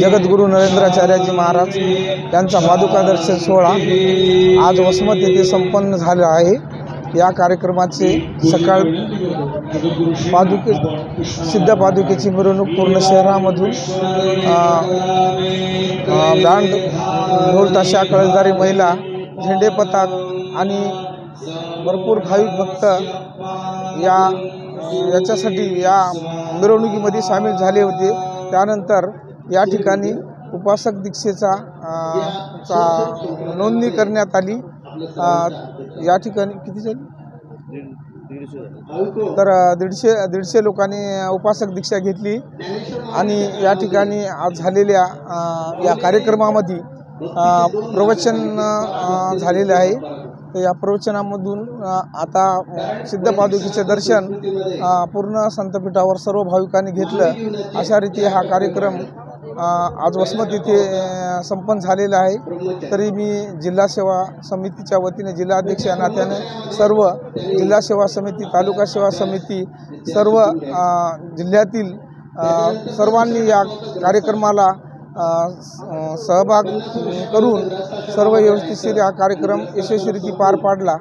जगद्गुरू नरेंद्राचार्यजी महाराज यांचा पादुका दर्शन सोहळा आज वसमत येथे संपन्न झाला आहे। या कार्यक्रमाचे सकाळ सिद्ध पादुकेची मिरवणूक पूर्ण शहरामधून बँड ढोल ताशा कळसदारी महिला झेंडे पताक आणि भरपूर भाविक भक्त याच्यासाठी या मिरवणुकीमध्ये सामील झाले होते। त्यानंतर या ठिकाणी उपासक दीक्षेचा नोंदणी करण्यात आली। या ठिकाणी किती झाली तर 150 लोकांनी उपासक दीक्षा घेतली आणि या ठिकाणी आज झालेल्या या कार्यक्रमामध्ये प्रवचन झालेले आहे। तर या प्रवचनामधून आता सिद्ध पादुकेचे दर्शन पूर्ण संतपीठावर सर्व भाविकांनी घेतलं। अशा रीती हा कार्यक्रम आज वसमत येथे संपन्न झालेला आहे। तरी मी जिल्हा सेवा समितीच्या वतीने जिल्हाध्यक्ष या नात्याने सर्व जिल्हा सेवा समिती, तालुका सेवा समिती, सर्व जिल्ह्यातील सर्वांनी या कार्यक्रमाला सहभाग करून सर्व व्यवस्थितशीर हा कार्यक्रम यशस्वीरित्या पार पाडला।